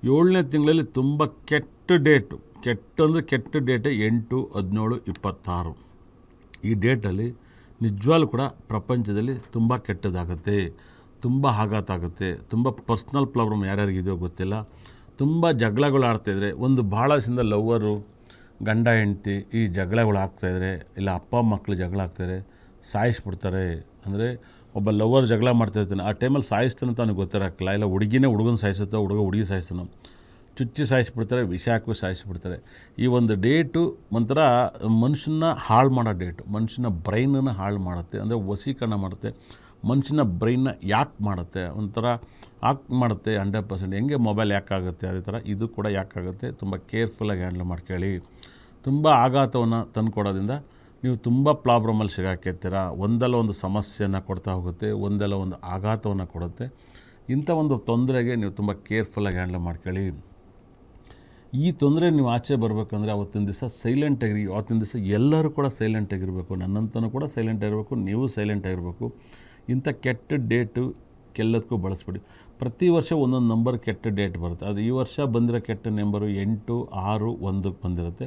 7ನೇ ತಿಂಗಳಲ್ಲಿ ತುಂಬ ಕೆಟ್ಟ ಡೇಟು, ಕೆಟ್ಟ ಡೇಟೇ 8/17/26. ಈ ಡೇಟಲ್ಲಿ ನಿಜವಾಗ್ಲೂ ಕೂಡ ಪ್ರಪಂಚದಲ್ಲಿ ತುಂಬ ಕೆಟ್ಟದಾಗುತ್ತೆ, ತುಂಬ ಆಘಾತ ಆಗುತ್ತೆ, ತುಂಬ ಪರ್ಸ್ನಲ್ ಪ್ರಾಬ್ಲಮ್ ಯಾರ್ಯಾರಿಗಿದೆಯೋ ಗೊತ್ತಿಲ್ಲ. ತುಂಬ ಜಗಳಗಳು ಆಡ್ತಾಯಿದ್ರೆ, ಒಂದು ಭಾಳ ದಿವಸದಿಂದ ಲವ್ವರು ಗಂಡ ಹೆಂಡ್ತಿ ಈ ಜಗಳಗಳು ಆಗ್ತಾಯಿದ್ರೆ, ಇಲ್ಲ ಅಪ್ಪ ಮಕ್ಕಳು ಜಗಳ ಆಗ್ತಾಯಿದ್ರೆ ಸಾಯಿಸ್ಬಿಡ್ತಾರೆ. ಅಂದರೆ ಒಬ್ಬ ಲವ್ವರ್ ಜಗಳ ಮಾಡ್ತಾಯಿರ್ತಾನೆ, ಆ ಟೈಮಲ್ಲಿ ಸಾಯಿಸ್ತಾನೆ ಅಂತ ಅವ್ನಿಗೆ ಗೊತ್ತಿರೋಕ್ಕಿಲ್ಲ. ಇಲ್ಲ ಹುಡುಗಿನೇ ಹುಡುಗನ ಸಾಯಿಸುತ್ತೋ, ಹುಡುಗಿ ಸಾಯಿಸ್ತಾನೋ, ಚುಚ್ಚಿ ಸಾಯಿಸ್ಬಿಡ್ತಾರೆ, ವಿಷ ಹಾಕಿ ಸಾಯಿಸ್ಬಿಡ್ತಾರೆ. ಈ ಒಂದು ಡೇಟು ಒಂಥರ ಮನುಷ್ಯನ ಹಾಳು ಮಾಡೋ ಡೇಟು, ಮನುಷ್ಯನ ಬ್ರೈನನ್ನು ಹಾಳು ಮಾಡುತ್ತೆ, ಅಂದರೆ ವಶೀಕರಣ ಮಾಡುತ್ತೆ. ಮನುಷ್ಯನ ಬ್ರೈನ್ನ ಯಾಕೆ ಮಾಡುತ್ತೆ, ಒಂಥರ ಯಾಕೆ ಮಾಡುತ್ತೆ 100%. ಹೆಂಗೆ ಮೊಬೈಲ್ ಯಾಕಾಗುತ್ತೆ, ಅದೇ ಥರ ಇದು ಕೂಡ ಯಾಕಾಗುತ್ತೆ. ತುಂಬ ಕೇರ್ಫುಲ್ಲಾಗಿ ಹ್ಯಾಂಡಲ್ ಮಾಡ್ಕೊಳ್ಳಿ. ತುಂಬ ಆಘಾತವನ್ನು ತಂದುಕೊಡೋದ್ರಿಂದ ನೀವು ತುಂಬ ಪ್ರಾಬ್ಲಮಲ್ಲಿ ಸಿಗಾಕಿರ್ತೀರ. ಒಂದಲ್ಲ ಒಂದು ಸಮಸ್ಯೆಯನ್ನು ಕೊಡ್ತಾ ಹೋಗುತ್ತೆ, ಒಂದಲ್ಲ ಒಂದು ಆಘಾತವನ್ನು ಕೊಡುತ್ತೆ. ಇಂಥ ಒಂದು ತೊಂದರೆಗೆ ನೀವು ತುಂಬ ಕೇರ್ಫುಲ್ಲಾಗಿ ಹ್ಯಾಂಡಲ್ ಮಾಡ್ಕೊಳ್ಳಿ. ಈ ತೊಂದರೆ ನೀವು ಆಚೆ ಬರಬೇಕಂದ್ರೆ ಅವತ್ತಿನ ದಿವಸ ಸೈಲೆಂಟಾಗಿರಿ. ಅವತ್ತಿನ ದಿವಸ ಎಲ್ಲರೂ ಕೂಡ ಸೈಲೆಂಟಾಗಿರಬೇಕು, ನನ್ನಂತನೂ ಕೂಡ ಸೈಲೆಂಟಾಗಿರಬೇಕು, ನೀವು ಸೈಲೆಂಟಾಗಿರಬೇಕು. ಇಂಥ ಕೆಟ್ಟ ಡೇಟು ಎಲ್ಲದಕ್ಕೂ ಬಳಸ್ಬಿಡಿ. ಪ್ರತಿ ವರ್ಷ ಒಂದೊಂದು ನಂಬರ್ ಕೆಟ್ಟ ಡೇಟ್ ಬರುತ್ತೆ. ಅದು ಈ ವರ್ಷ ಬಂದಿರೋ ಕೆಟ್ಟ ನಂಬರು 8, 6, 1 ಬಂದಿರುತ್ತೆ.